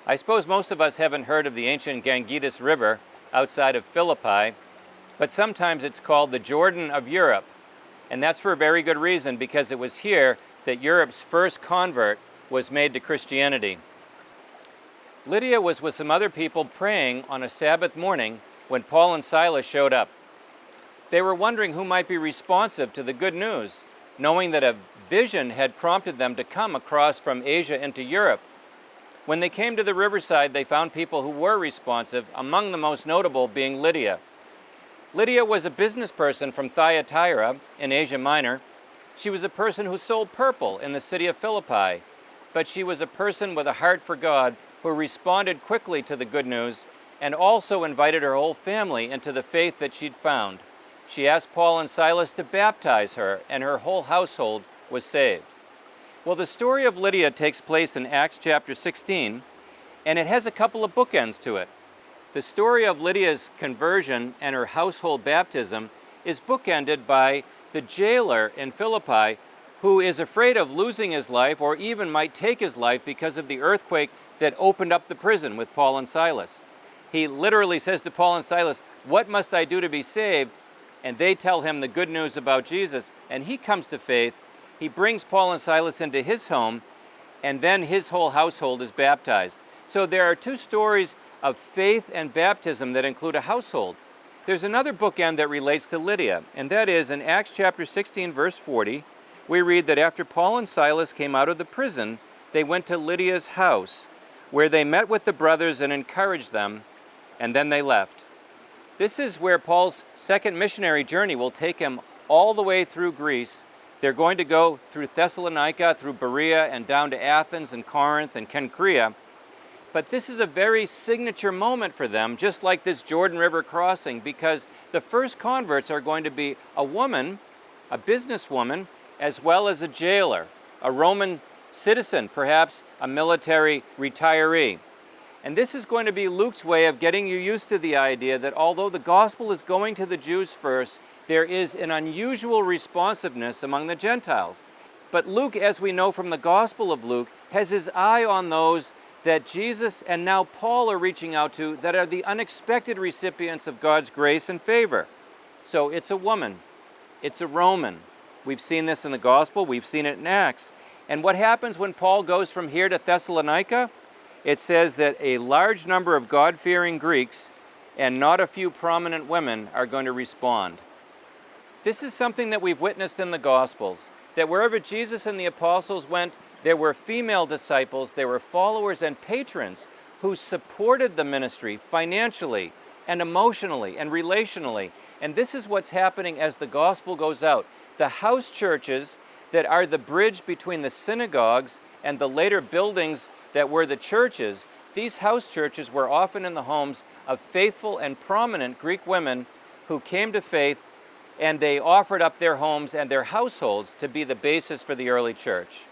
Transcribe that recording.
I suppose most of us haven't heard of the ancient Ganges River outside of Philippi, but sometimes it's called the Jordan of Europe. And that's for a very good reason, because it was here that Europe's first convert was made to Christianity. Lydia was with some other people praying on a Sabbath morning when Paul and Silas showed up. They were wondering who might be responsive to the good news, knowing that a vision had prompted them to come across from Asia into Europe. When they came to the riverside, they found people who were responsive, among the most notable being Lydia. Lydia was a business person from Thyatira in Asia Minor. She was a person who sold purple in the city of Philippi, but she was a person with a heart for God who responded quickly to the good news and also invited her whole family into the faith that she'd found. She asked Paul and Silas to baptize her, and her whole household was saved. Well, the story of Lydia takes place in Acts chapter 16, and it has a couple of bookends to it. The story of Lydia's conversion and her household baptism is bookended by the jailer in Philippi, who is afraid of losing his life or even might take his life because of the earthquake that opened up the prison with Paul and Silas. He literally says to Paul and Silas, "What must I do to be saved?" And they tell him the good news about Jesus, and he comes to faith. He brings Paul and Silas into his home, and then his whole household is baptized. So there are two stories of faith and baptism that include a household. There's another bookend that relates to Lydia, and that is in Acts chapter 16, verse 40, we read that after Paul and Silas came out of the prison, they went to Lydia's house, where they met with the brothers and encouraged them, and then they left. This is where Paul's second missionary journey will take him all the way through Greece. They're going to go through Thessalonica, through Berea, and down to Athens and Corinth and Cenchrea. But this is a very signature moment for them, just like this Jordan River crossing, because the first converts are going to be a woman, a businesswoman, as well as a jailer, a Roman citizen, perhaps a military retiree. And this is going to be Luke's way of getting you used to the idea that although the gospel is going to the Jews first, there is an unusual responsiveness among the Gentiles. But Luke, as we know from the Gospel of Luke, has his eye on those that Jesus and now Paul are reaching out to that are the unexpected recipients of God's grace and favor. So it's a woman. It's a Roman. We've seen this in the Gospel. We've seen it in Acts. And what happens when Paul goes from here to Thessalonica? It says that a large number of God-fearing Greeks and not a few prominent women are going to respond. This is something that we've witnessed in the Gospels, that wherever Jesus and the apostles went, there were female disciples, there were followers and patrons who supported the ministry financially and emotionally and relationally. And this is what's happening as the gospel goes out. The house churches that are the bridge between the synagogues and the later buildings that were the churches, these house churches were often in the homes of faithful and prominent Greek women who came to faith, and they offered up their homes and their households to be the basis for the early church.